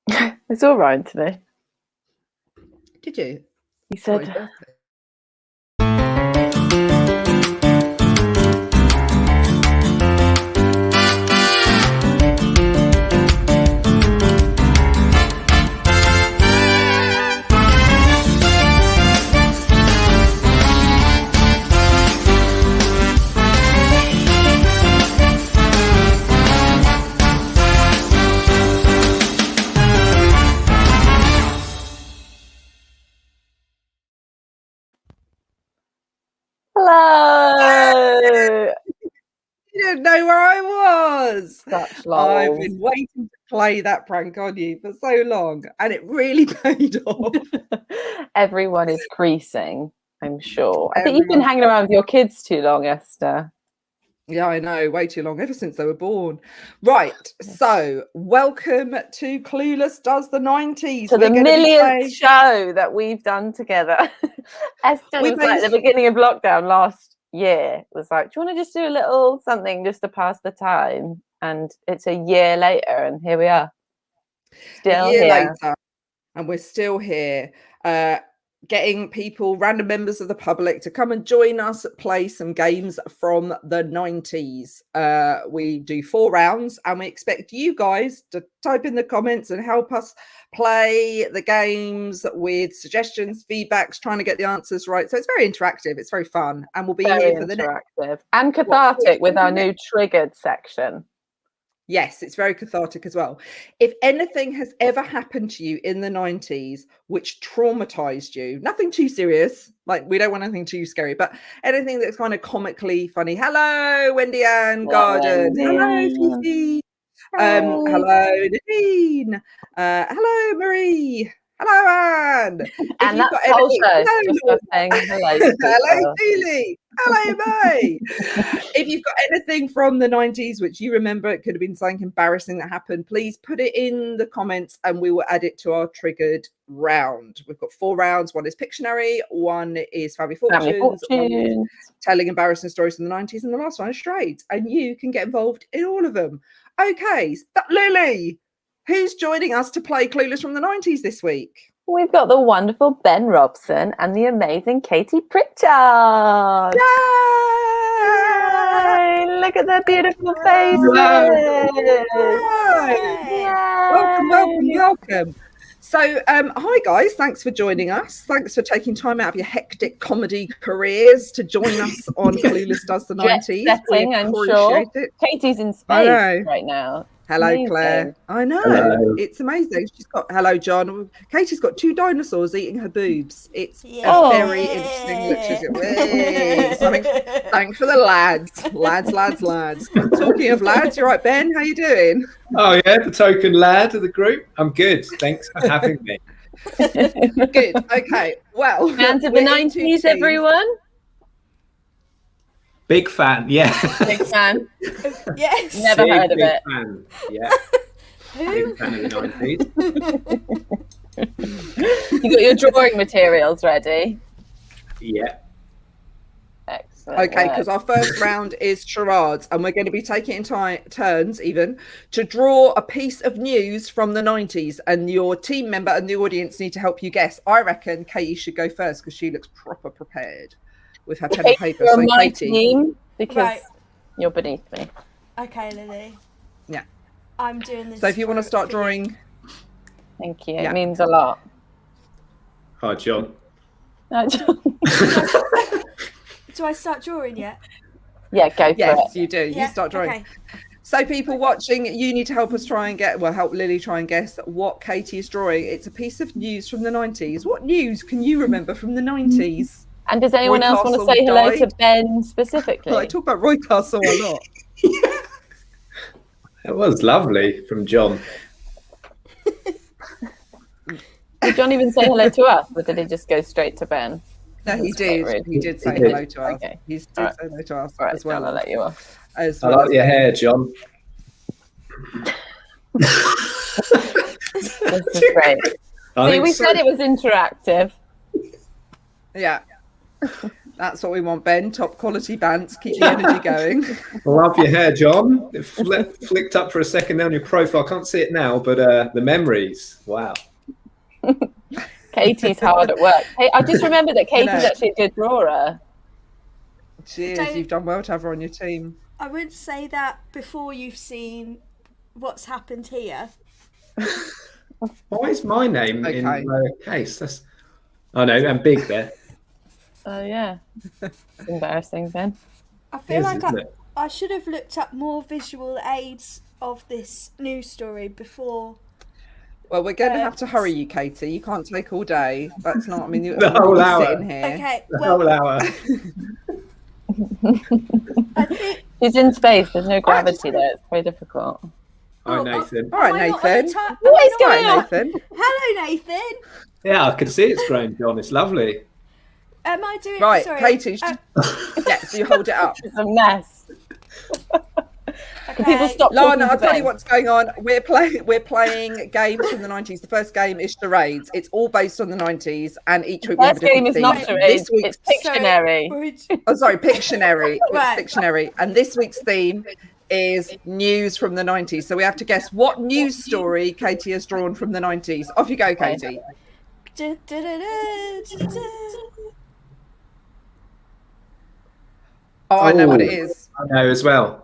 I saw Ryan today. Did you? He said, hello. You didn't know where I was. Such I've lols. been waiting to play that prank on you for so long, and it really paid off. Everyone is creasing, I'm sure. I think you've been hanging around with your kids too long, Esther. Yeah, I know, way too long, ever since they were born. Right, so welcome to Clueless Does the 90s. To the millionth show that we've done together. Esther was like at the beginning of lockdown last year, was like, do you want to just do a little something just to pass the time? And it's a year later, and here we are. Still here. Later, and we're still here. Getting people, random members of the public, to come and join us, play some games from the 90s. We do 4 rounds, and we expect you guys to type in the comments and help us play the games with suggestions, feedbacks, trying to get the answers right. So it's very interactive. It's very fun, and we'll be here for the next and cathartic with our new triggered section. Yes, it's very cathartic as well. If anything has ever happened to you in the 90s which traumatized you, nothing too serious, like we don't want anything too scary, but anything that's kind of comically funny. Hello, Wendy Ann Garden. Hello, Fifi. Hello, Nadine. Hello, Marie. Hello, Anne. And that's hello, hello, Julie. Hello, May. If you've got anything from the 90s which you remember, it could have been something embarrassing that happened, please put it in the comments and we will add it to our triggered round. We've got 4 rounds. One is Pictionary, one is Family Fortunes, one is telling embarrassing stories from the 90s, and the last one is Charades. And you can get involved in all of them. Okay, Lily, who's joining us to play Clueless from the 90s this week? We've got the wonderful Ben Robson and the amazing Katie Pritchard. Yay! Yay! Look at their beautiful faces. Welcome. So, hi guys, thanks for joining us. Thanks for taking time out of your hectic comedy careers to join us on Clueless Does the 90s. I'm sure. Katie's in space right now. Hello, amazing. Claire. I know. Hello. It's amazing. She's got, hello, John. Katie's got 2 dinosaurs eating her boobs. It's a very interesting picture. Thanks for the lads. Lads. Talking of lads, you're right, Ben. How you doing? Oh, yeah, the token lad of the group. I'm good. Thanks for having me. Good. Okay. Well, fans of the 90s, everyone. Big fan, yeah. Big fan. Yes. Never heard of it. Fan. Yeah. Big fan of the 90s. You got your drawing materials ready? Yeah. Excellent. Okay, because our first round is charades, and we're going to be taking it in turns even to draw a piece of news from the 90s, and your team member and the audience need to help you guess. I reckon Katie should go first because she looks proper prepared with her pen and paper. So my team, because you're beneath me. Okay, Lily. Yeah. I'm doing this. So if you want to start drawing. Thank you. It means a lot. Hi, John. Hi, John. Do I start drawing yet? Yeah, go for it. Yes, you do. Yeah? You start drawing. Okay. So people watching, you need to help us help Lily try and guess what Katie is drawing. It's a piece of news from the 90s. What news can you remember from the 90s? And does anyone else want to say hello to Ben specifically? Well, I talk about Roy Castle a lot. It was lovely from John. Did John even say hello to us, or did he just go straight to Ben? No, he did. He did say hello to us. Okay. He did say hello to us as well. John, I'll let you off. I like your hair, John. This is great. See, we said it was interactive. Yeah. That's what we want, Ben. Top quality bands. Keep the energy going. Love your hair, John. It flicked up for a second there on your profile. I can't see it now, but the memories. Wow. Katie's hard at work. Hey, I just remembered that Katie's actually a good drawer. Cheers. You've done well to have her on your team. I would say that before you've seen what's happened here. Why is my name in lowercase? That's... I know, I'm big there. Oh, yeah. It's embarrassing, then. I feel like I should have looked up more visual aids of this news story before. Well, we're going to have to hurry you, Katie. You can't take all day. That's not, I mean, you're the whole hour. sitting here. Okay, The whole hour. I think... She's in space. There's no gravity there. It's very difficult. Hi, Nathan. All right, Nathan. What is going on? Nathan? Hello, Nathan. Yeah, I can see it's grown, John. It's lovely. Am I doing... Right, Sorry. Katie. Yeah, so you hold it up. It's a mess. Okay. Can people stop Lana, talking I'll to tell Ben? you what's going on. We're playing games from the 90s. The first game is charades. It's all based on the 90s, and each week we have a First game different is not theme. charades. This week's It's Pictionary. Pictionary. Right. It's Pictionary. And this week's theme is news from the 90s. So we have to guess what news story Katie has drawn from the 90s. Off you go, Katie. Oh, I know what it is. I know as well.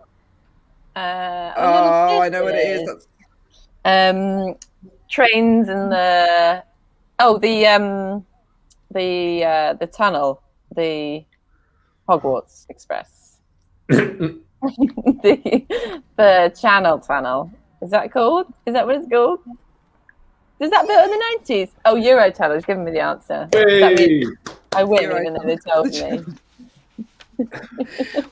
I know what it is. Trains and the tunnel, the Hogwarts Express, the Channel Tunnel. Is that called? Is that what it's called? Is that built in the 90s? Oh, Eurotunnel. Just giving me the answer. That means I win, even though they told me.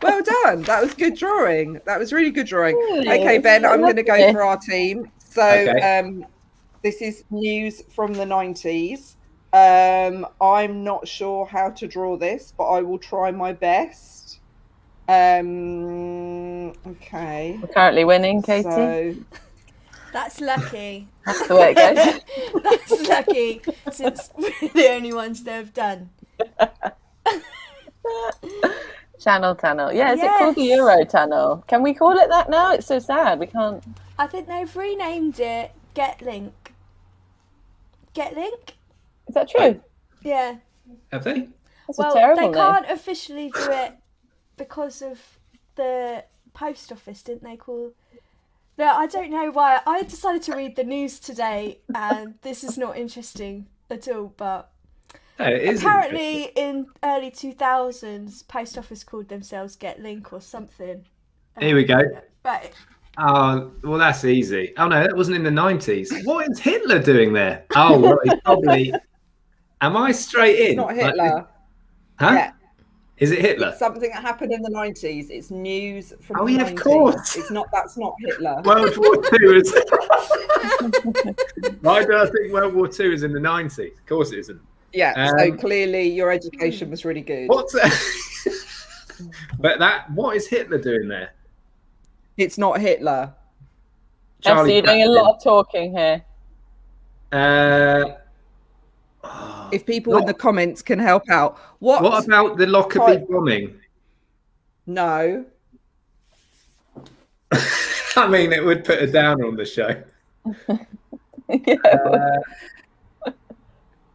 Well done. That was good drawing. That was really good drawing. Okay, Ben, I'm going to go for our team. So this is news from the 90s. I'm not sure how to draw this, but I will try my best. Okay. We're currently winning, Katie. So... That's lucky. That's the way it goes. That's lucky, since we're the only ones that have done. Channel Tunnel. Yeah, is it called the Eurotunnel? Can we call it that now? It's so sad. We can't. I think they've renamed it GetLink. GetLink? Is that true? Yeah. Have they? That's Well, a terrible they name. can't officially do it because of the post office, didn't they call... No, I don't know why. I decided to read the news today, and this is not interesting at all, but... No, it is apparently in early 2000s, post office called themselves GetLink or something. Here we go. Right. Oh, well, that's easy. Oh, no, that wasn't in the 90s. What is Hitler doing there? Oh, well, he's probably... Am I straight in? It's not Hitler. Huh? Yeah. Is it Hitler? It's something that happened in the 90s. It's news from the 90s. Of course. It's not. That's not Hitler. World War II is... Why do I think World War II is in the 90s? Of course it isn't. Yeah, so clearly your education was really good. What's that? But what is Hitler doing there? It's not Hitler. So you're doing a lot of talking here. If people in the comments can help out. What about the Lockerbie bombing? No. I mean, it would put her down on the show.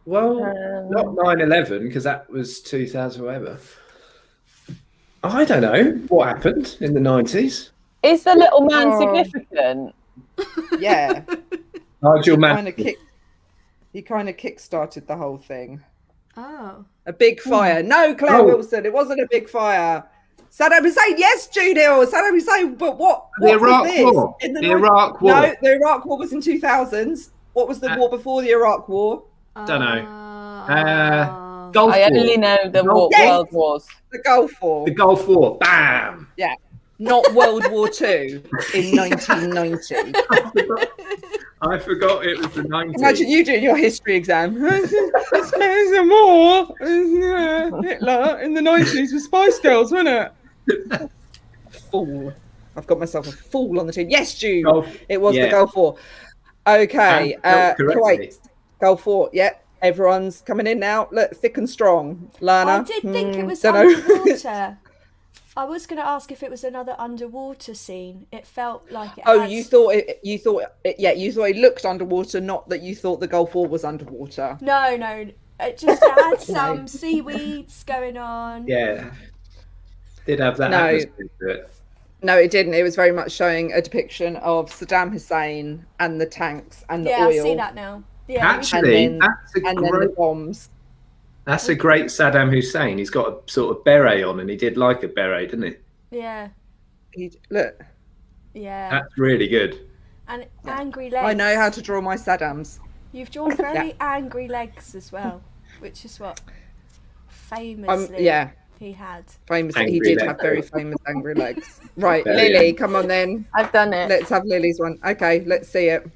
Well, not 9/11, because that was 2000, whatever. I don't know what happened in the 90s. Is the little man significant? Yeah. Nigel He kind of kick-started the whole thing. Oh. A big fire. No, Claire Wilson, it wasn't a big fire. Saddam Hussein, yes, Jude Hill, Saddam Hussein, but what The Iraq was this? War. In the Iraq War. No, the Iraq War was in 2000s. What was the war before the Iraq War? Don't know. Gulf I War. only know the World Wars. The Gulf War. The Gulf War. Bam. Yeah. Not World War II in 1990. I forgot it was the 90s. Imagine you doing your history exam. There's a war. Hitler in the 90s with Spice Girls, wasn't it? Fool. I've got myself a fool on the team. Yes, Jude. It was the Gulf War. Okay. Kuwait. Gulf War. Yeah. Everyone's coming in now. Look, thick and strong. Lana. I did think it was don't know. underwater. I was going to ask if it was another underwater scene. It felt like it. Oh, had... you thought it looked underwater, not that you thought the Gulf War was underwater. No. It just had some seaweeds going on. Yeah. Did have that atmosphere to it. No, it didn't. It was very much showing a depiction of Saddam Hussein and the tanks and the oil. Yeah, I see that now. Yeah, actually, then the bombs. That's a great Saddam Hussein. He's got a sort of beret on, and he did like a beret, didn't he? Yeah. Look. Yeah. That's really good. And angry legs. I know how to draw my Saddams. You've drawn very angry legs as well, which is what famously he had. Famously, he did have very famous angry legs. Right, Lily, come on then. I've done it. Let's have Lily's one. Okay, let's see it.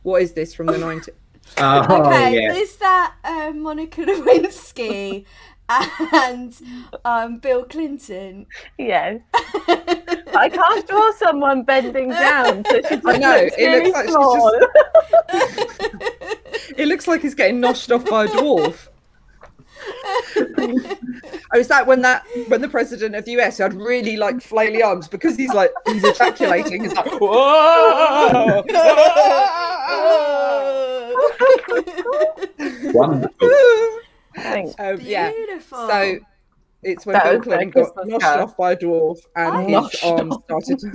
What is this from the 90s? Is that Monica Lewinsky and Bill Clinton? Yes. I can't draw someone bending down. So I know. It looks like it looks like he's getting noshed off by a dwarf. Oh, is that when the president of the US had really like flaily arms because he's ejaculating? He's like, whoa! Wonderful. Thanks. Beautiful. So it's when Bill Clinton got noshed off by a dwarf and his arms started to...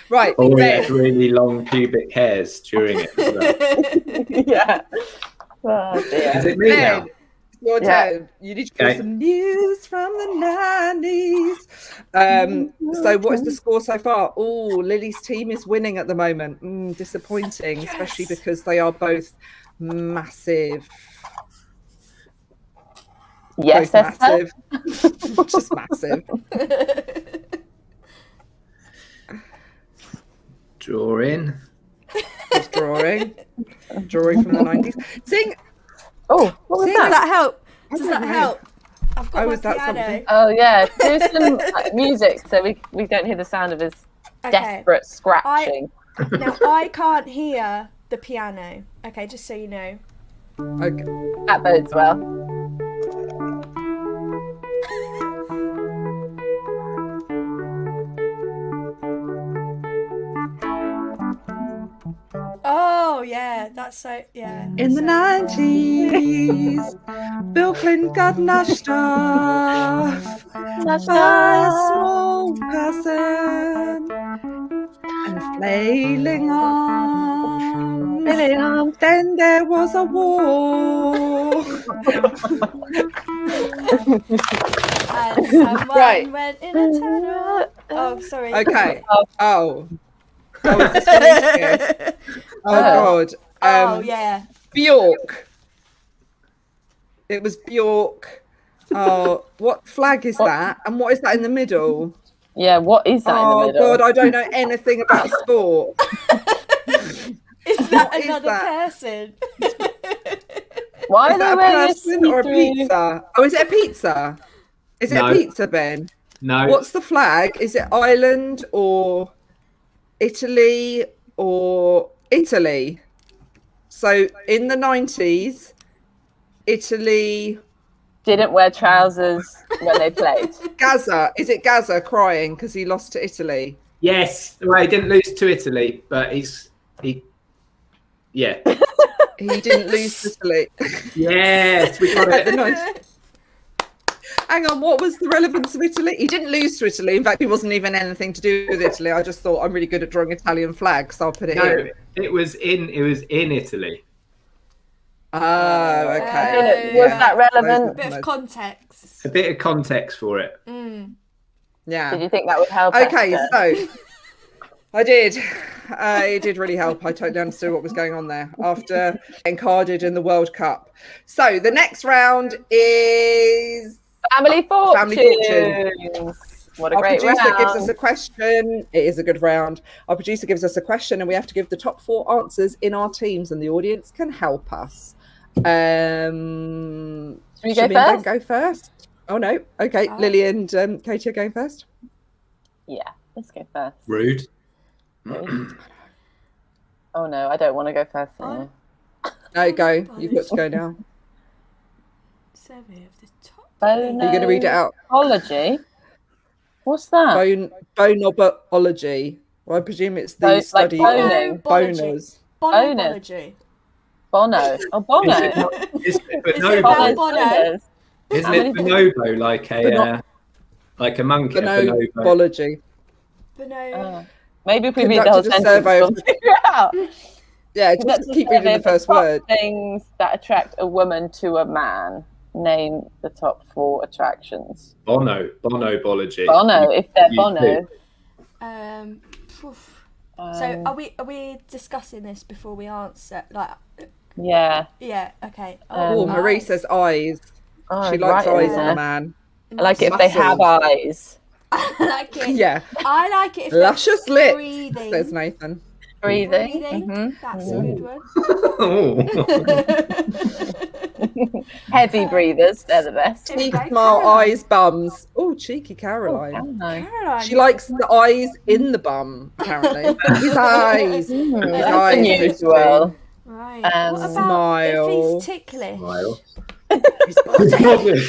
Right. Oh, he had really long pubic hairs during it as well. Yeah. Oh, dear. Is it me now? Your turn. You need to get some news from the 90s. So what is the score so far? Oh, Lily's team is winning at the moment. Disappointing, especially because they are both massive. Yes, both massive. Just massive. Drawing. Just drawing from the 90s. Sing. Oh, what was that? Does that help? Does that help? I've got my piano. Something? Oh yeah, do some music so we don't hear the sound of his desperate scratching. Now I can't hear the piano. Okay, just so you know. Okay. That bodes well. Oh yeah, that's so yeah. In the 90s, Bill Clinton got noshed off by a small person and flailing arms. Then there was a war. And someone went in a tunnel. Oh, sorry. Okay. Oh, is this finished? God. Yeah. Bjork. It was Bjork. Oh, what flag is that? And what is that in the middle? Yeah, what is that in the middle? Oh God, I don't know anything about sport. Is that another person? Why is are that they a wearing person or a pizza? Oh, is it a pizza? Is it a pizza, Ben? No. What's the flag? Is it Ireland or Italy or Italy? So in the 90s, Italy didn't wear trousers when they played. Gaza. Is it Gaza crying because he lost to Italy? Yes. Well, he didn't lose to Italy, but he didn't lose to Italy. Yes, we got it. Hang on, what was the relevance of Italy? He didn't lose to Italy. In fact, it wasn't even anything to do with Italy. I just thought I'm really good at drawing Italian flags, so I'll put it in. It was in Italy. Oh, okay. Was that relevant? A bit of context. A bit of context for it. Yeah. Did you think that would help? Okay, so I did. It did really help. I totally understood what was going on there after getting carded in the World Cup. So the next round is Family Fortunes. What a Our great producer round. gives us a question. It is a good round. Our producer gives us a question and we have to give the top 4 answers in our teams and the audience can help us. Should we go first? Oh, no. Okay. Lily and Katie are going first. Yeah, let's go first. Rude. Oh, no, I don't want to go first. No, go. You've got to go now. Survey of the top. Are you going to read it out? Bonobology? What's that? Bonobology. Well, I presume it's the study of boners. Bonobology. Bono. Oh, Bono. Is it Is it about Bono? Isn't it bonobo like a monkey? Bonobology. Bono. Maybe if we read the whole Conducted a sentence, survey we'll of- figure it out. Yeah, just keep reading the first word. Things that attract a woman to a man. Name the top 4 attractions. Bonobology. Bono, if they're Bono. So are we discussing this before we answer? Like, yeah. Yeah. Okay. Marie says eyes. She likes eyes on a man. I like it if they have eyes. I like it. Yeah. I like it if Luscious lips, breathing. says Nathan. Breathing. That's a good one. Heavy breathers, they're the best. Cheek, smile, eyes, bums. Oh, cheeky Caroline. Caroline. She likes the eyes in the bum, apparently. His eyes. His eyes. Unusual. Right. What about smile. if he's ticklish? Smile. His body.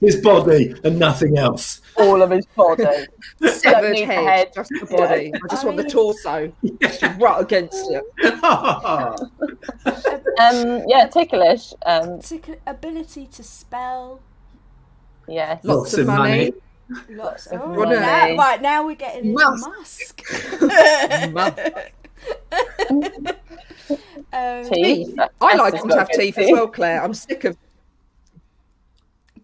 His body and nothing else. All of his body. Severed need the head, head. just the body. I just want the torso. Just right against it. Yeah, ticklish. Ability to spell. Yes. Lots of money. Lots of of money. money. Right, now we're getting into Musk. Teeth. I like them to have teeth as well, Claire. I'm sick of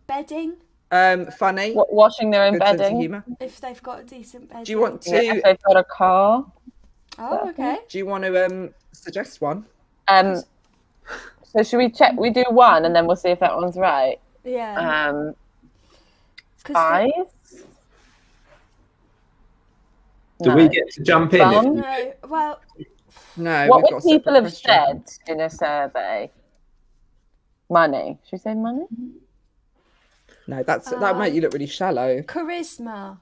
bedding. Funny. Washing their own Good sense of bedding. humour. If they've got a decent bedding. Do you want to? Yeah, if they've got a car. Oh, okay. Do you want to suggest one? So should we check? We do one, and then we'll see if that one's right. Yeah. Eyes. Do we get to jump in? No. Well. No. What we've would got people have question. said in a survey? Money. Should we say money? No, that make you look really shallow. Charisma.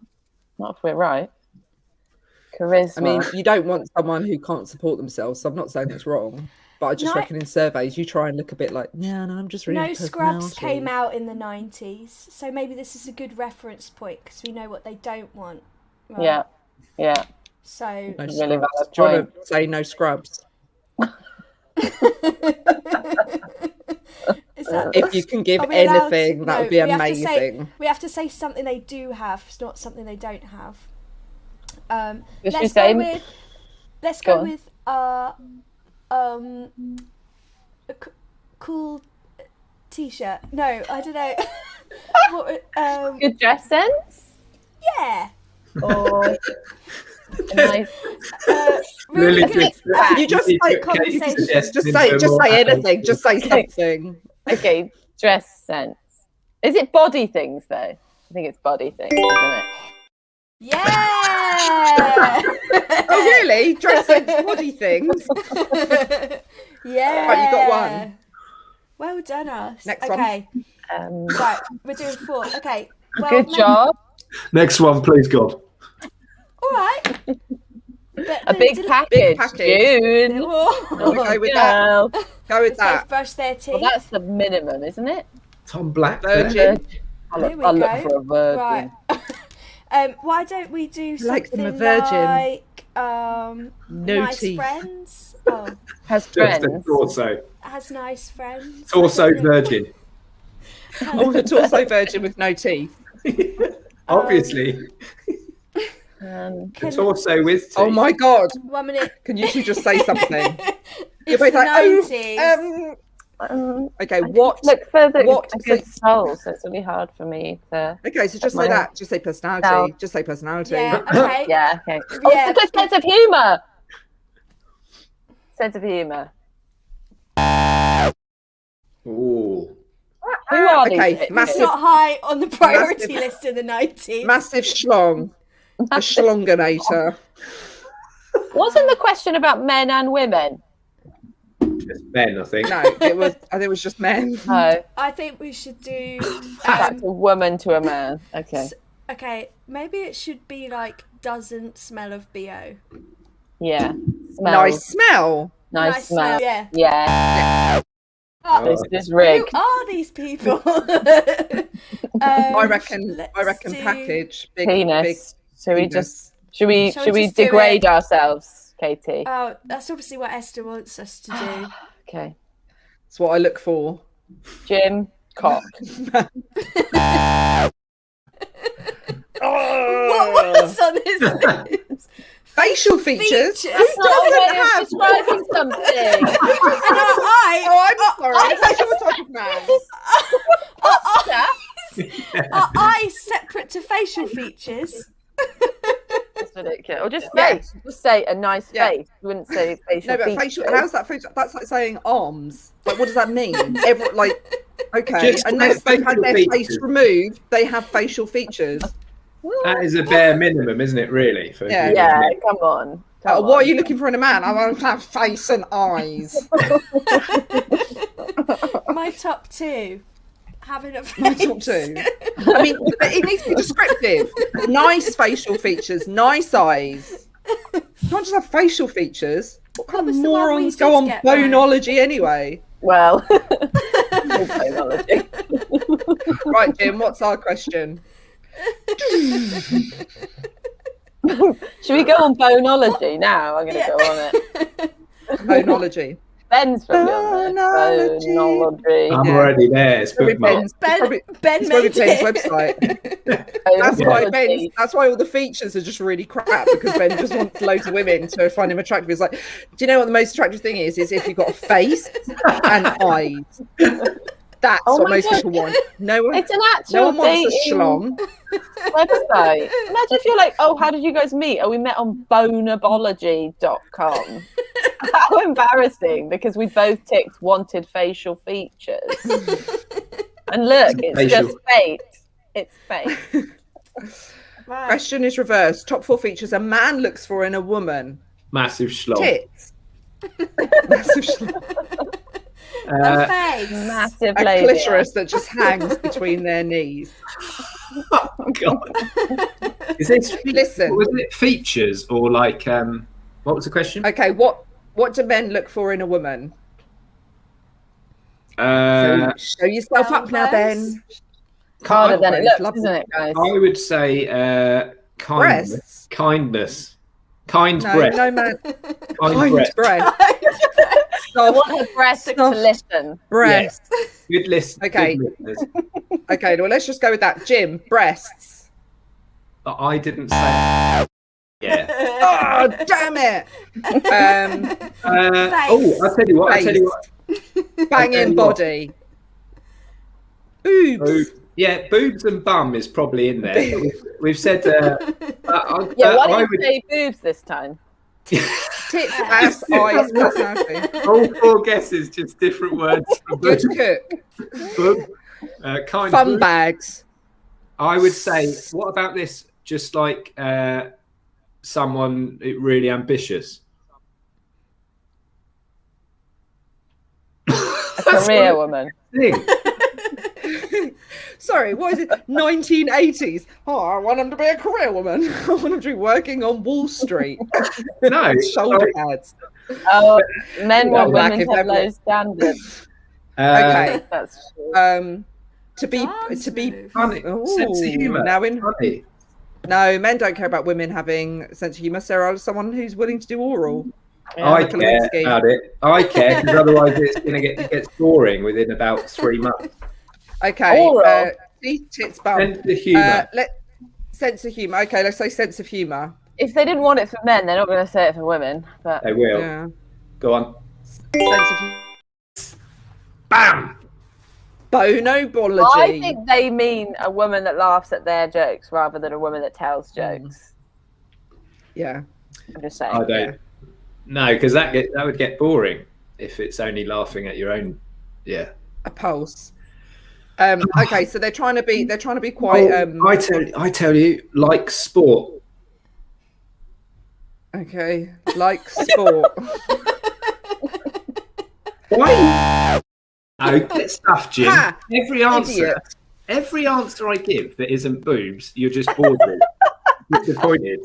Not if we're right. Charisma. I mean, you don't want someone who can't support themselves. So I'm not saying it's wrong, but I just reckon in surveys you try and look a bit like, yeah, no, I'm just really. No Scrubs came out in the 90s, so maybe this is a good reference point because we know what they don't want. Right? Yeah, yeah. So no really valid Scrubs. Do you want to say no Scrubs? If you can give anything, that would be amazing. We have to say something they do have, not something they don't have. Let's go with a cool t-shirt. No, I don't know. Good dress sense. Yeah. Or nice. Really good. You just say conversation. Just say anything. Just say something. Okay, dress sense. Is it body things though? I think it's body things, isn't it? Yeah. Oh really? Dress sense, body things. Yeah. Right, you got one. Well done, us. Next okay. one. Right, we're doing 4. Okay. Well, good job. Next one, please, God. All right. A big package. June. Go with that. Go with that. Brush their teeth. Well, that's the minimum, isn't it? Tom Black. Virgin. I'll look for a virgin. Right. Why don't we do something like no nice teeth. friends? Oh, has Just friends. a torso. has nice friends. Torso virgin. I want a torso virgin with no teeth. Obviously. A torso with teeth. Oh my god. 1 minute. Can you two just say something? It's both the like, 90s. Okay, what? Look for the what- good soul, so it's really hard for me to. Okay, so just say that. Just say personality. No. Just say personality. Yeah, okay. Yeah, okay. Yeah. Oh, sense of humour. Sense of humour. Ooh. Who are Okay, these? massive- It's not high on the priority Massive- list in the 90s. Massive schlong. A schlonginator. Wasn't the question about men and women? Just men, I think. No, I think it was just men. No, I think we should do. that's a woman to a man. Okay. Okay, maybe it should be like doesn't smell of BO. Yeah. Smells. Nice smell. Nice smell. Yeah. Yeah. Oh, This is rigged. who are these people? I reckon let's do- package big Penis. Should we penis. just should we Shall we just do degrade it? ourselves, Katie? Oh, that's obviously what Esther wants us to do. Okay. That's what I look for. Jim, cock. What was on his lips? Facial features. Features. Who That's not a doesn't way of have? describing something. And Oh, I'm sorry. I thought you were talking about. are eyes separate to facial features? That's ridiculous. Or just Yeah. face. Just say a nice Yeah. face. You wouldn't say facial No, but features. facial. How's that facial? That's like saying arms. Like, what does that mean? Okay, Just unless they've had facial their face features. removed, they have facial features. That is a bare minimum, isn't it? Really? For Yeah. Yeah, come on. Come What on. are you looking for in a man? I want to have face and eyes. My top two. Having a face. My top two. I mean, it needs to be descriptive. Nice facial features, nice eyes. You can't just have facial features. What kind was of the one we morons did go on get right? bonology anyway? Well, technology. Right, Jim, what's our question? Should we go on bonology now? I'm going to go on it. Bonology. Ben's probably on there. Bonology. Bonology. I'm Yeah. already there. It's Probably bookmarked. Ben's, Ben probably, Ben it's probably made Ben's it. website. That's why Bonology. that's why all the features are just really crap, because Ben just wants loads of women to find him attractive. He's like, do you know what the most attractive thing is? Is if you've got a face and eyes. That's Oh what my most God. people want. No one, It's an no actual one wants a dating schlong. website. Imagine if you're like, oh, how did you guys meet? Oh, we met on bonabology.com. How embarrassing, because we both ticked wanted facial features. And look, it's Facial. just fate. It's fate. Right. Question is reversed. Top 4 features a man looks for in a woman. Massive schlong. Tits. Massive schlong. A face. Massive A labia. clitoris that just hangs between their knees. Oh, God. Is this Listen. Was it features or like what was the question? Okay, what do men look for in a woman? Uh, So show yourself up now, elbows. Ben. Harder than it Elbows, looks, lovely. isn't it, guys? I would say kindness. Breasts. Kindness. Kind No, breath. no man. Kind Kind breath. breath. I Soft want her breasts to soft listen. breasts. Good list. Okay. Good listeners. Okay, well, let's just go with that. Jim, breasts. But I didn't say. Yeah. Oh, damn it. I'll tell you what. Banging what. body. Boobs. Yeah, boobs and bum is probably in there. We've said. Yeah, why I don't you would. say boobs this time? Tits, ass, eyes, personality. All 4 guesses, just different words. Good cook. Boob, kind Fun boob. bags. I would say, what about this? Just like someone really ambitious. A career woman. Thing. Sorry, what is it? 1980s. Oh, I want him to be a career woman. I want him to be working on Wall Street. No, Shoulder like, pads. Oh, men Well, want lack women of to have low evidence. standards. Okay. That's true. To be Dance to be move. funny. Sense of Ooh, humour. now in Funny. no, men don't care about women having a sense of humour. Sarah, someone who's willing to do oral. Yeah. I care about it. I care because otherwise it's going to get boring within about 3 months. Okay. Oral. Teeth, tits, bum. Sense of humour. Sense of humour. Okay, let's say sense of humour. If they didn't want it for men, they're not going to say it for women. But They will. Yeah. Go on. Sense of humour. Bam. Bonobology. I think they mean a woman that laughs at their jokes rather than a woman that tells jokes. Yeah. I'm just saying. I don't. No, because that would get boring if it's only laughing at your own. Yeah. A pulse. Okay, so they're trying to be quite. I tell you, like sport. Okay, like sport. Why? Oh, get stuff, Jim. Ha! Every answer I give that isn't boobs, you're just bored with. Disappointed.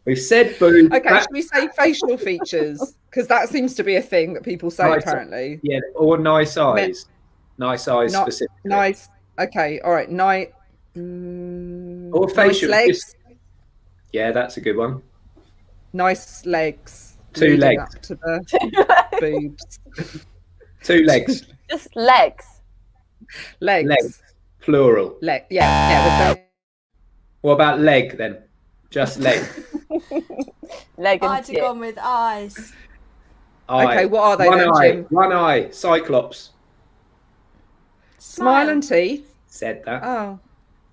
We've said boob. Okay, should we say facial features? Because that seems to be a thing that people say Nice. apparently. Yeah, or nice eyes. Nice eyes Not specifically. nice. Okay, all right. Or Nice facial. legs. Yeah, that's a good one. Nice legs. Two leading legs. up to the boobs. 2 legs. Just legs. Legs. Legs. Plural. Yeah. What about leg then? Just leg. Leg and I'd have gone with eyes. Eye. Okay, what are they One then, eye. Jim? One eye. Cyclops. Smile and teeth. Said that. Oh,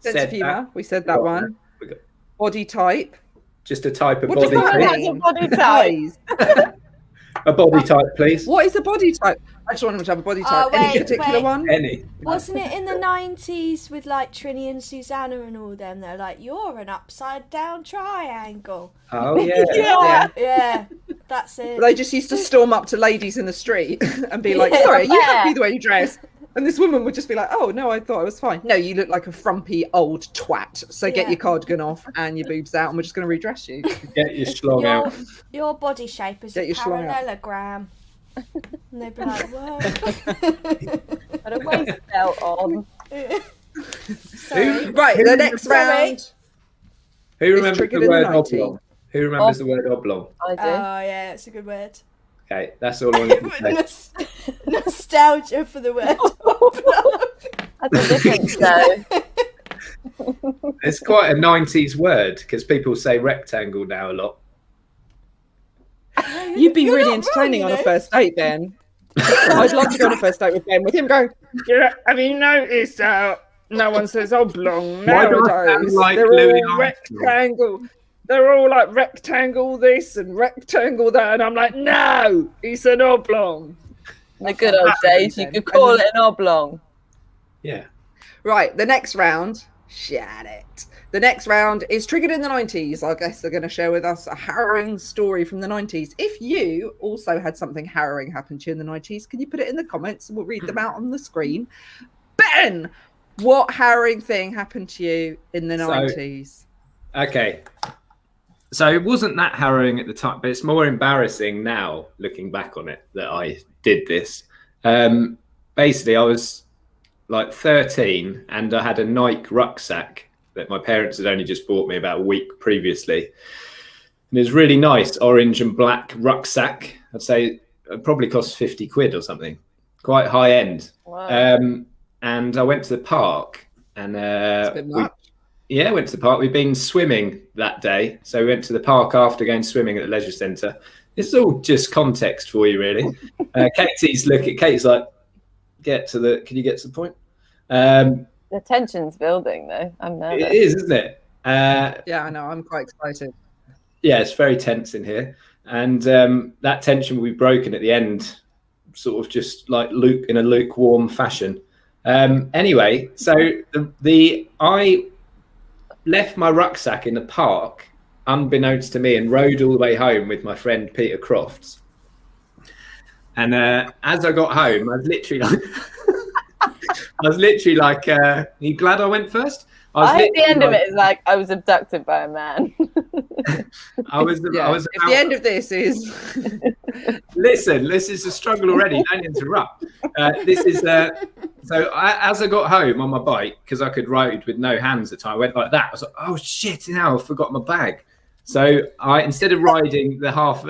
sense Said of humour. that. We said that one. We got Body type. just a type of What does body. that please. mean? Body type. Eyes. A body type, please. What is a body type? I just want them to have a body type. Any wait, particular wait. one? Any. Wasn't it in the 90s with like Trini and Susanna and all them? They're like, you're an upside down triangle. Oh yeah. Yeah. Yeah, that's it. They just used to storm up to ladies in the street and be like, sorry, are you happy the way you dress? And this woman would just be like, oh, no, I thought I was fine. No, you look like a frumpy old twat. So get Yeah. your cardigan off and your boobs out and we're just going to redress you. Get your schlong out. Your body shape is Get a your schlong out. parallelogram. And they'd be like, what? Had a waist belt on. Sorry. Right, the next Sorry. round. Who remembers triggered the in the word 90s. oblong? Who remembers the word oblong? I do. Yeah, it's a good word. Okay, that's all I need to say. Nostalgia for the word. That's a difference, though. It's quite a 90s word because people say rectangle now a lot. You'd be You're really not entertaining wrong, on you a know. first date, Ben. I'd love to go on a first date with Ben, with him going, yeah, have you noticed no one says oblong Why do I sound nowadays? like They're Louis all Armstrong? rectangle. They're all like rectangle this and rectangle that. And I'm like, no, it's an oblong. In the good old days, you could call it an oblong. Yeah. Right, the next round, shut it. The next round is triggered in the 90s. I guess they're going to share with us a harrowing story from the 90s. If you also had something harrowing happen to you in the 90s, can you put it in the comments and we'll read them out on the screen? Ben, what harrowing thing happened to you in the 90s? Okay. So it wasn't that harrowing at the time, but it's more embarrassing now looking back on it that I did this. Basically, I was like 13 and I had a Nike rucksack that my parents had only just bought me about a week previously. And it was really nice, orange and black rucksack. I'd say it probably cost 50 quid or something, quite high end. Wow. And I went to the park and It's a bit much. went to the park. We'd been swimming that day. So we went to the park after going swimming at the leisure centre. This is all just context for you, really. Katie's like, can you get to the point? The tension's building, though. I'm nervous. It is, isn't it? Yeah, I know. I'm quite excited. Yeah, it's very tense in here. And that tension will be broken at the end, sort of just like in a lukewarm fashion. Anyway, so I left my rucksack in the park, unbeknownst to me, and rode all the way home with my friend Peter Crofts. And as I got home, I was literally like, are you glad I went first? I hope the end of it is like, I was abducted by a man. I was If the end of this is... Listen, this is a struggle already. Don't interrupt. As I got home on my bike, because I could ride with no hands at the time, I went like that. I was like, oh shit, now I forgot my bag. So instead of riding the half...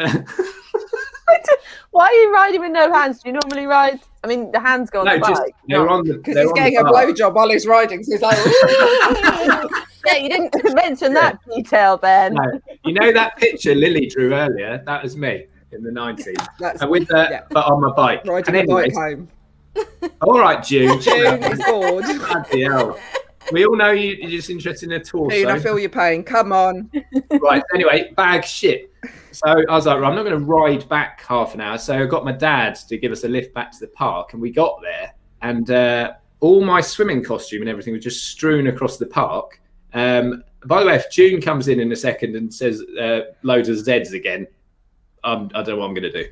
Why are you riding with no hands? Do you normally ride? I mean, the hands go on the bike. they were on the... Because he's getting a blowjob while he's riding, so he's like... Yeah, you didn't mention that detail, Ben. No. You know that picture Lily drew earlier? That was me in the 90s. That's But on my bike. riding And the bike anyways, home. all right, June. June is bored. Bloody hell. We all know you're just interested in a torso. June, I feel your pain. Come on. Right, anyway, bag shit. So I was like, right, I'm not going to ride back half an hour. So I got my dad to give us a lift back to the park. And we got there. And all my swimming costume and everything was just strewn across the park. By the way, if June comes in a second and says loads of Zs again, I don't know what I'm going to do.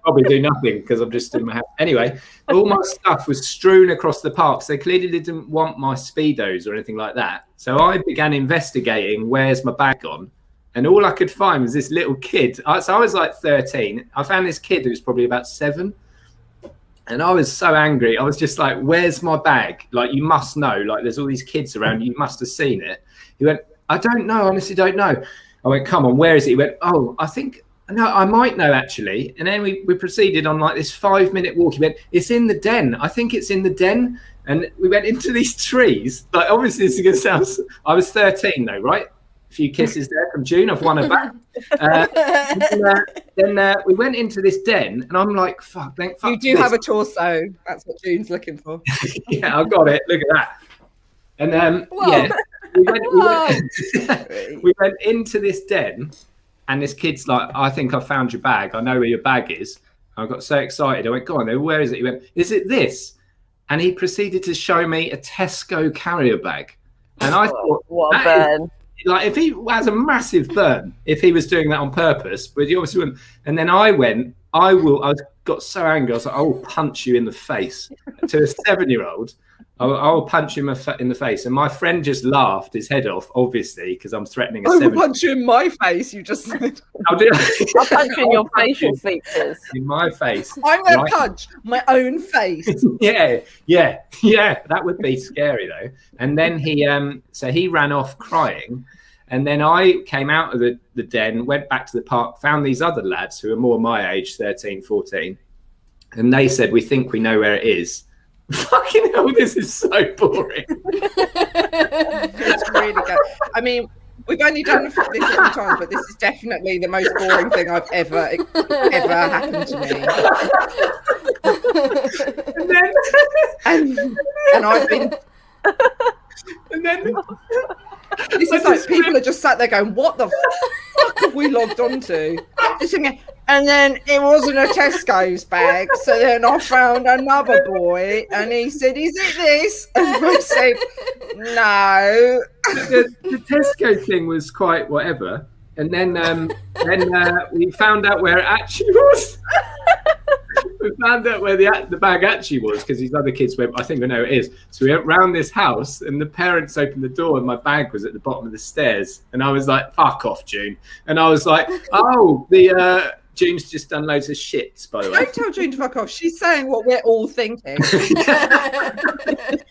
Probably do nothing because I'm just in my house. Anyway, all my stuff was strewn across the park. So they clearly didn't want my Speedos or anything like that. So I began investigating where's my bag gone. and all I could find was this little kid. So I was like 13. I found this kid who was probably about 7. And I was so angry. I was just like, where's my bag? Like, you must know. Like, there's all these kids around. You must have seen it. He went, I don't know. Honestly, don't know. I went, come on, where is it? He went, oh, I think, no, I might know, actually. And then we proceeded on like this 5-minute walk. He went, it's in the den. I think it's in the den. And we went into these trees. Like, obviously, this is going to sound... I was 13, though, right? A few kisses there from June. I've won her back. Then we went into this den, and I'm like, fuck. You do have a torso. That's what June's looking for. Yeah, I got it. Look at that. And yeah, we went into this den, and this kid's like, I think I found your bag. I know where your bag is. I got so excited. I went, go on then. Where is it? He went, is it this? And he proceeded to show me a Tesco carrier bag. And I thought, what a burn. Like, if he has a massive burn, if he was doing that on purpose, but he obviously wouldn't. And then I went, I got so angry. I was like, I will punch you in the face. To a 7-year-old, I will punch him in the face. And my friend just laughed his head off, obviously, because I'm threatening a 7-year-old. I will punch you in my face. You just said. I'll punch you in your facial features. In my face. I'm going to punch my own face. Yeah. That would be scary, though. And then he ran off crying. And then I came out of the den, went back to the park, found these other lads who are more my age, 13, 14. And they said, we think we know where it is. Fucking hell, this is so boring. It's really good. I mean, we've only done this a few times, but this is definitely the most boring thing I've ever happened to me. And I've been... And then... This is like people are just sat there going, what the fuck have we logged onto? Just thinking, and then it wasn't a Tesco's bag. So then I found another boy and he said, is it this? And I said, no. The Tesco thing was quite whatever. And then we found out where it actually was. We found out where the bag actually was because these other kids went, I think I know where it is. So we went round this house and the parents opened the door and my bag was at the bottom of the stairs. And I was like, fuck off, June. And I was like, oh, June's just done loads of shits, by the way. Don't tell June to fuck off. She's saying what we're all thinking.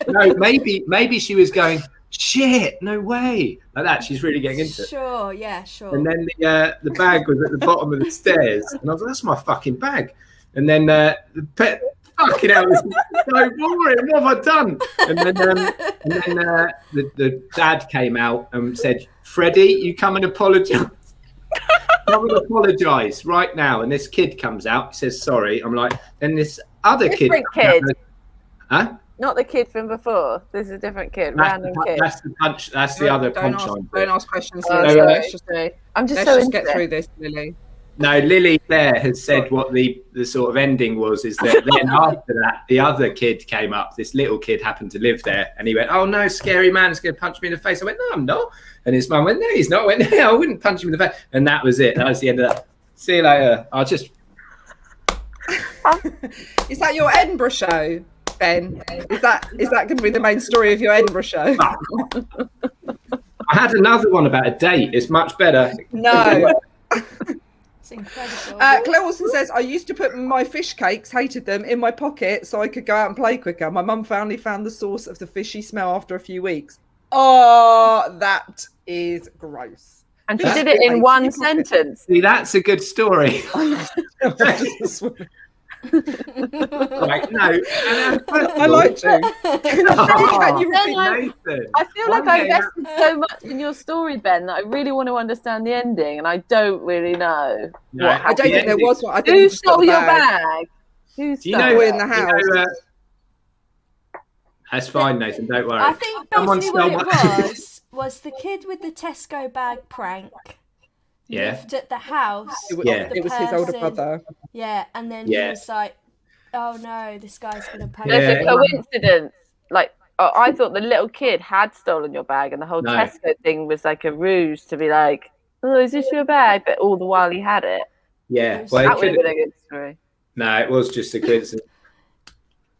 No, maybe she was going, shit, no way. Like that, she's really getting into it. Sure, yeah, sure. And then the bag was at the bottom of the stairs. And I was like, that's my fucking bag. And then fucking hell, this is so boring. What have I done? And then the dad came out and said, Freddie, you come and apologise. Come and apologise right now. And this kid comes out. He says, sorry. I'm like, then this other kid. Huh? Not the kid from before. This is a different kid. Random kid. That's the punch. That's the other punchline. Don't ask questions. Let's just get through this, Lily. No, Lily Claire has said what the sort of ending was, is that then after that, the other kid came up. This little kid happened to live there, and he went, oh no, scary man's going to punch me in the face. I went, no, I'm not. And his mum went, no, he's not. I went, no, I wouldn't punch him in the face. And that was it. That was the end of that. See you later. I'll just... Is that your Edinburgh show, Ben? Is that going to be the main story of your Edinburgh show? I had another one about a date. It's much better. No. Incredible. Claire Wilson says, I used to put my fish cakes, hated them, in my pocket so I could go out and play quicker. My mum finally found the source of the fishy smell after a few weeks. Oh, that is gross. And she did it in one sentence. See, that's a good story. Right, no. I like you. I feel like I invested so much in your story, Ben, that I really want to understand the ending, and I don't really know. No, I don't think there was one. Who stole your bag? Who stole it in the house? That's fine, Nathan. Don't worry. I think basically what it was the kid with the Tesco bag prank. Lived at the house. It was his older brother. Yeah, and then he was like, "Oh no, this guy's gonna pay." There's a coincidence. Like, I thought the little kid had stolen your bag, and the whole Tesco thing was like a ruse to be like, "Oh, is this your bag?" But all the while he had it. Yeah, well, that would have been a good story. No, it was just a coincidence.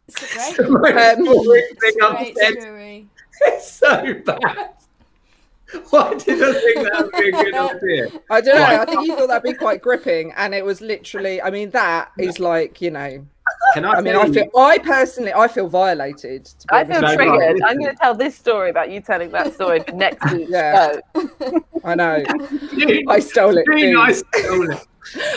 It's a great, great story. It's so bad. Why did I think that would be a good idea? I don't know. Right. I think you thought that'd be quite gripping, and it was literally. I mean, that is like, you know. Can I mean, I personally feel violated. To be I honest feel with you. triggered. I'm going to tell this story about you telling that story for next week's Yeah. show. I know. I stole it. Really Dude. nice.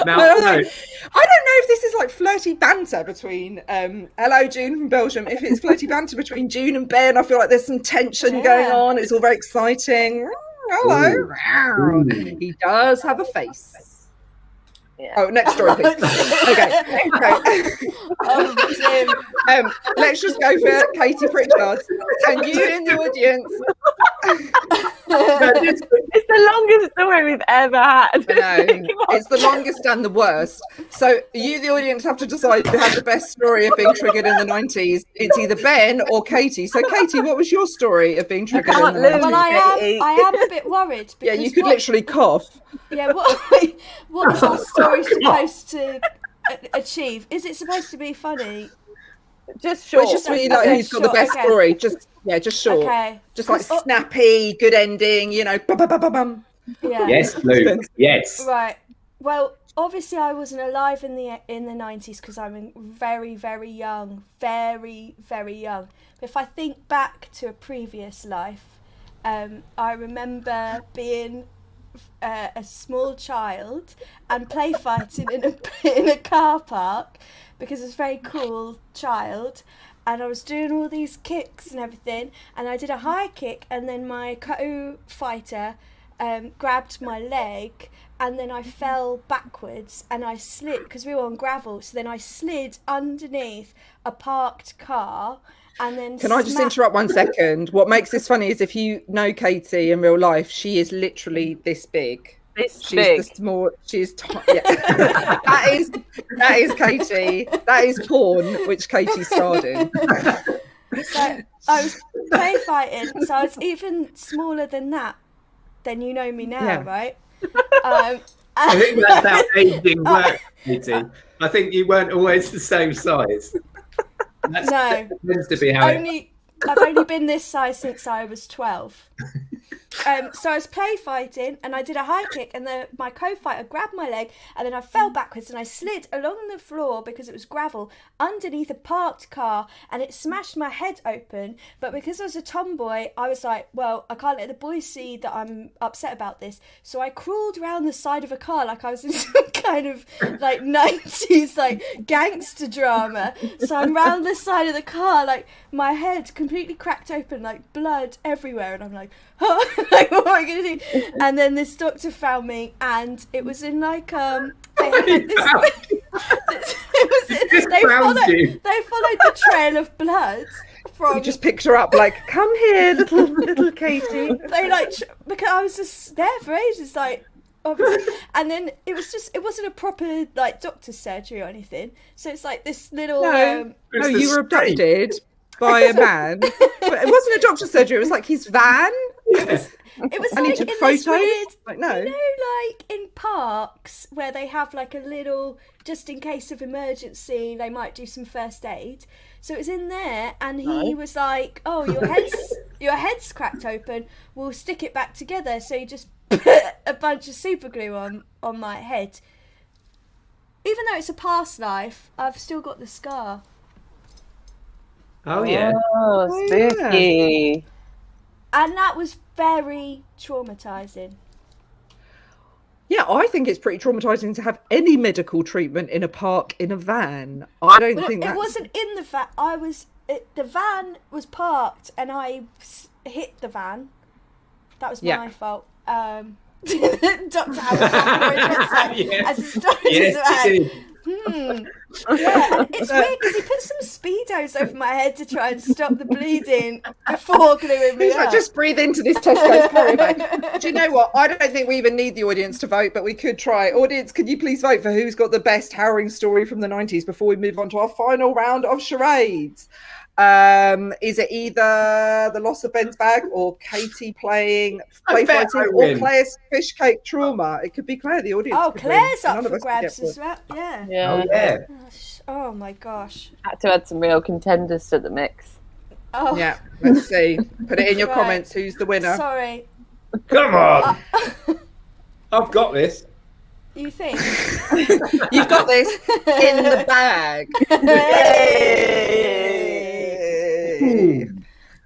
Now, I don't no. know if this is like flirty banter between hello June from Belgium. If it's flirty banter between June and Ben, I feel like there's some tension going on. It's all very exciting. Hello. Ooh. He does have a face. Yeah. Oh, next story, please. Okay. Let's just go for Katie Pritchard. And you in the audience. It's the longest story we've ever had. I know. It's the longest and the worst. So you, the audience, have to decide who had the best story of being triggered in the 90s. It's either Ben or Katie. So Katie, what was your story of being triggered in the 90s? Well, I am a bit worried. Yeah, Because you could literally cough. Yeah, what is our story supposed to achieve? Is it supposed to be funny? Just short. Well, it's just really like who's got the best story. Just short. Okay. Just like snappy, good ending, you know. Bum. Yeah. Yes, Luke. Yes. Right. Well, obviously I wasn't alive in the 90s because I'm very, very young. Very, very young. But if I think back to a previous life, I remember being a small child and play fighting in a car park because I was a very cool child, and I was doing all these kicks and everything, and I did a high kick, and then my co-fighter grabbed my leg, and then I fell backwards and I slid because we were on gravel, so then I slid underneath a parked car. And then Can I just interrupt 1 second? What makes this funny is if you know Katie in real life, she is literally this big. She's big. the small. She's yeah. that is Katie. That is porn, which Katie starred in. So I was play fighting, so I was even smaller than that. Then you know me now, Yeah. right? I think that's how aging works, Katie. I think you weren't always the same size. That tends to be how I've only been this size since I was 12. So I was play fighting and I did a high kick, and my co-fighter grabbed my leg, and then I fell backwards and I slid along the floor because it was gravel underneath a parked car, and it smashed my head open. But because I was a tomboy, I was like, well, I can't let the boys see that I'm upset about this. So I crawled around the side of a car like I was in some kind of like 90s like gangster drama. So I'm round the side of the car, like my head completely cracked open, like blood everywhere, and I'm like, oh, like, what am I gonna do? And then this doctor found me, and it was in like they followed the trail of blood from. You just picked her up like, come here, little Katie. They like because I was just there for ages, like. Obviously. And then it wasn't a proper like doctor's surgery or anything. So it's like this little. No, you were abducted by a man. But it wasn't a doctor's surgery. It was like his van. It was And he like took in photos. this weird, Like, no. you know, like in parks where they have like a little, just in case of emergency, they might do some first aid. So it was in there, and he was like, "Oh, your head's cracked open. We'll stick it back together." So he just put a bunch of super glue on my head. Even though it's a past life, I've still got the scar. Oh yeah. Oh, spooky. And that was very traumatizing. Yeah, I think it's pretty traumatizing to have any medical treatment in a park in a van. I don't think it that's... wasn't in the van. The van was parked, and I hit the van. That was my fault. Dr. as his doctor's van. Yeah, and it's weird because he put some Speedos over my head to try and stop the bleeding before gluing me up. Like, just breathe into this Tesco's carry bag. Do you know what? I don't think we even need the audience to vote, but we could try. Audience, could you please vote for who's got the best harrowing story from the 90s before we move on to our final round of charades? Is it either the loss of Ben's bag or Katie play fighting or Claire's fish cake trauma? It could be Claire, the audience. Oh, Claire's up for grabs as well. Yeah. Yeah. Oh yeah. Oh my gosh. Had to add some real contenders to the mix. Oh. Yeah, let's see. Put it in your Right. comments. Who's the winner? Sorry. Come on. I've got this. You think? You've got this in the bag. Yay.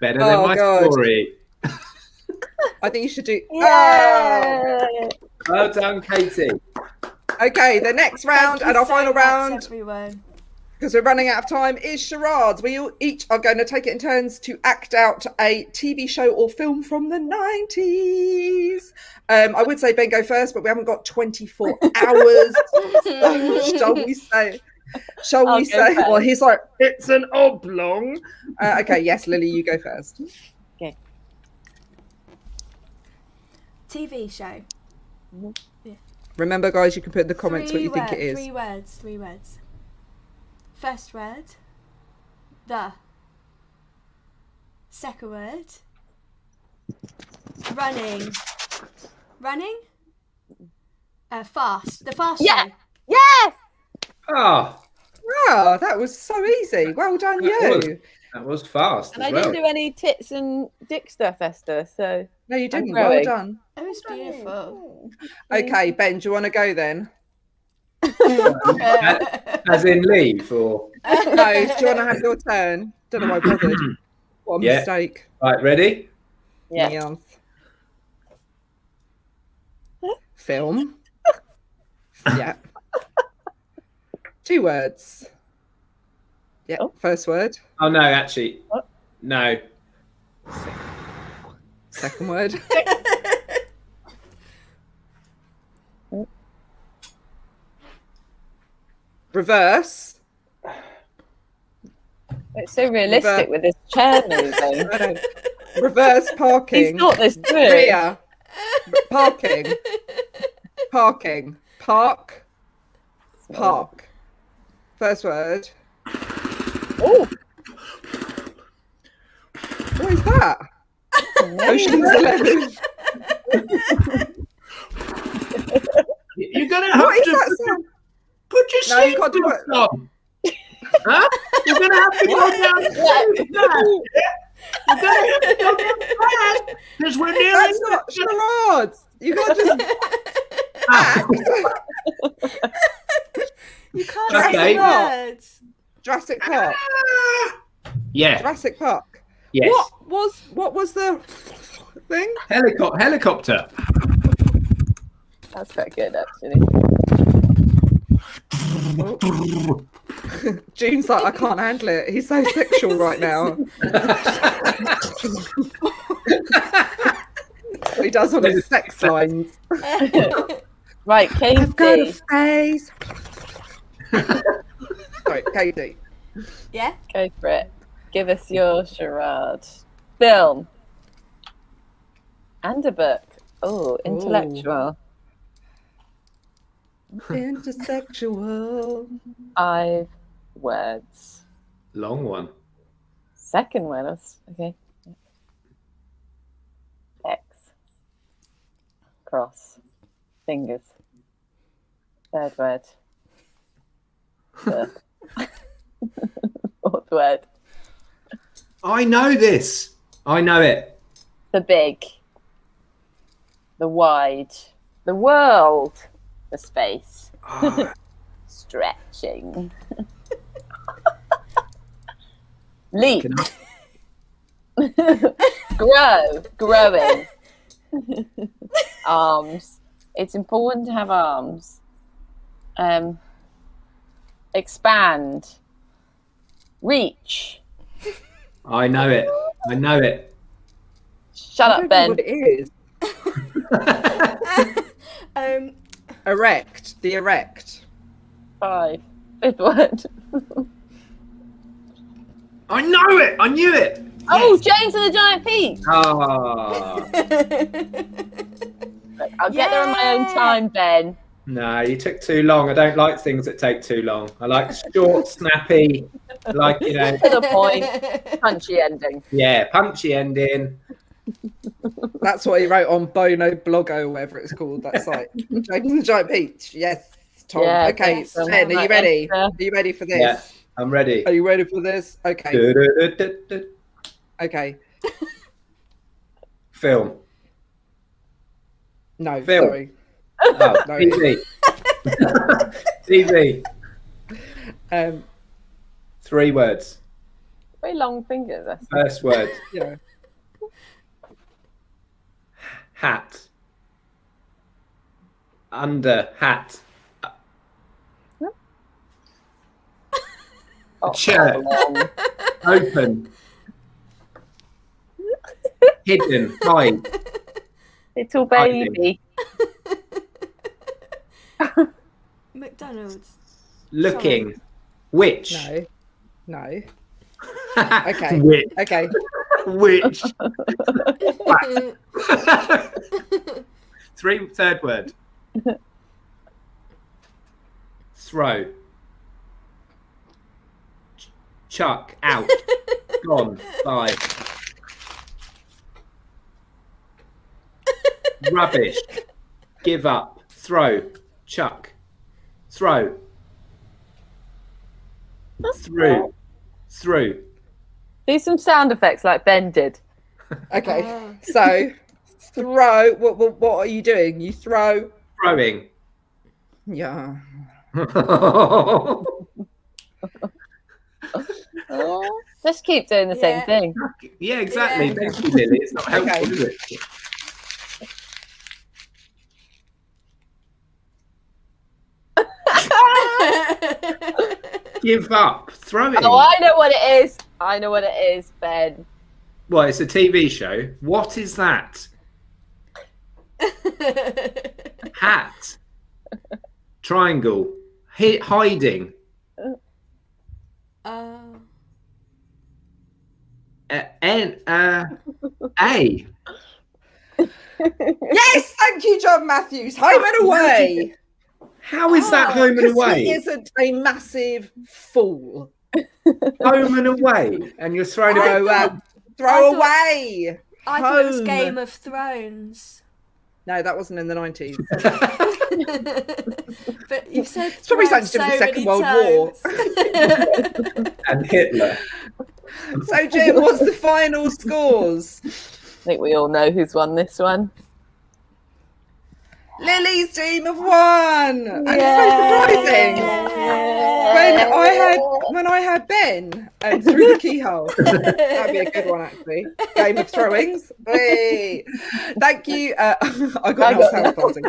Better than my story. I think you should do. Yeah. Oh. Well done, Katie. Okay, the next round and our final round, everyone. because we're running out of time, is charades. We all each are going to take it in turns to act out a TV show or film from the 90s. I would say Ben go first, but we haven't got 24 hours. Shall we say? Shall we say? First. Well, he's like, it's an oblong. Okay, yes, Lily, you go first. Okay. TV show. Yeah. Remember, guys, you can put in the comments what you think it is. 3 words. 3 words. First word. The. Second word. Running. Running? Fast. The fast Yeah. show. Yes. Oh, Oh, that was so easy. Well done, you. that was fast And as I well. didn't do any tits and dick stuff, Esther. So No, you didn't. I'm Well growing. done. It was beautiful. Okay, Ben, do you want to go then? As in leave or... No, do you want to have your turn? Don't know why I bothered. What a Yeah. mistake. Right, ready? yeah. Yes. Film. Yeah. 2 words. Yeah, Oh. first word. Oh, no, actually. What? No. Second word. Reverse. It's so realistic with this chair moving. I don't. Reverse parking. He's thought this through. Rear. Parking. Parking. Park. Park. First word. Oh, What is that? Ocean's 11. You're going to have What is to that sound? put your No, you can't do it. seatbelt on. Huh? You're going to have to go down fast. You're going to have to go down fast because we're nearly... That's not charades. You can't just act. You can't Okay. say the words. Jurassic Park. Yeah. Jurassic Park. Yes. What was the thing? Helicopter. that's quite good actually. June's like, I can't handle it. He's so sexual right now. He does all his sex lines. Right, I've got a Katie, face. Sorry, Katie. Yeah? go for it. Give us your charade. Film. And a book. Oh, intellectual. Intersexual. 5 words. Long one. Second word. Okay. X. Cross. Fingers. Third word. The. Fourth word. I know this. I know it. The big. The wide. The world. The space. Oh, Stretching. Leap. can Growing. Arms. It's important to have arms. Expand. Reach. I know it. I know it. Shut I up, don't know Ben. what it is. Erect. The erect. 5. Fifth word. I know it. I knew it. Oh, James and the Giant Peach. Oh. I'll get there on my own time, Ben. No, you took too long. I don't like things that take too long. I like short, snappy, like, you know, To the point. Punchy ending. yeah, punchy ending. That's what he wrote on Bono Blogo, whatever it's called, that site. James and the Giant Peach. Yes, Tom. Yeah, okay, yes, Ben, are you ready? Are you ready for this? Yeah, I'm ready. Are you ready for this? Okay. Du-du-du-du-du. Okay. Film. No, Phil. sorry. Oh, No. TV. TV. 3 words. Very long fingers. That's First word. Yeah. Hat. Under hat. Shirt. Open. Hidden. Hide. little baby. McDonald's. Looking. Which. No. Okay. Which. Okay. Which. Third word. Throw. Chuck. Out. Gone. Bye. Rubbish. Give up. Throw. Chuck. Throw. Through. Through. Do some sound effects like Ben did. Okay. So throw. What are you doing? You throw. Throwing. Yeah. Just keep doing the same thing. Yeah, exactly. Yeah. Thank you, Lily. It's not helpful, Okay. is it? Give up. Throwing. Oh, I know what it is. I know what it is, Ben. Well, it's a TV show. What is that? Hat. Triangle. Hiding. A. Yes, thank you, John Matthews. Home and away. How is that home and 'Cause away? He isn't a massive fool. Home and away, and you're throwing it Throw, out. throw thought- away. I thought it was Home. Game of Thrones. No, that wasn't in the 90s. But you said It's probably Thrones something to do with the so Second many World times. And Hitler. So, Jim, what's the final scores? I think we all know who's won this one. Lily's team have won. And it's so surprising. When I had Ben through the keyhole. That'd be a good one, actually. Game of throwings. Hey. Thank you. I got no sound party.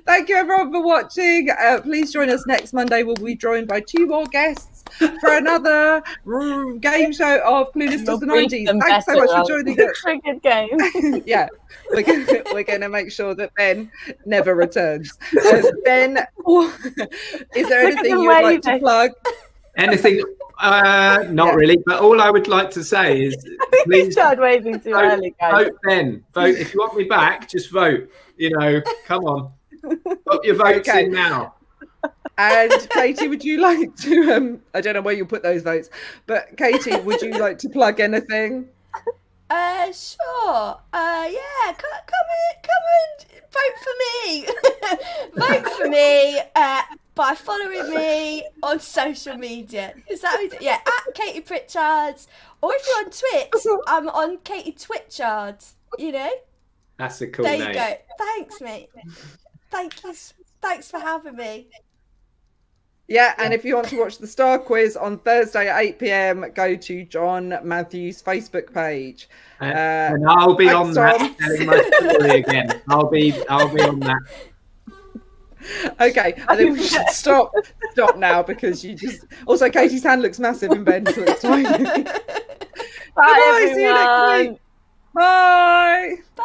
Thank you, everyone, for watching. Please join us next Monday. We'll be joined by 2 more guests for another game show of Clueless Does the 90s. Thanks so much for joining us. A good game. Yeah, we're gonna make sure that Ben never returns. Ben, is there anything you would like to plug? Anything? Not really. But all I would like to say is, We please started waving too early, guys. vote Ben. Vote if you want me back. Just vote. You know, come on. Put your votes in now. And Katie, would you like to? I don't know where you put those votes, but Katie, would you like to plug anything? Sure. Yeah, come and vote for me. Vote for me by following me on social media. Is that what yeah, at Katie Pritchards. Or if you're on Twitch, I'm on Katie Twitchards. You know? That's a cool There name. you go. Thanks, mate. Thank you. Thanks for having me. Yeah, and if you want to watch the Star Quiz on Thursday at 8 p.m, go to John Matthews' Facebook page. And I'll be on thanks, that telling my story again. I'll be on that. Okay, I think we should stop now because you just. Also, Katie's hand looks massive in bed, so it's tiny. Bye, See you next everyone. week. Bye. Bye.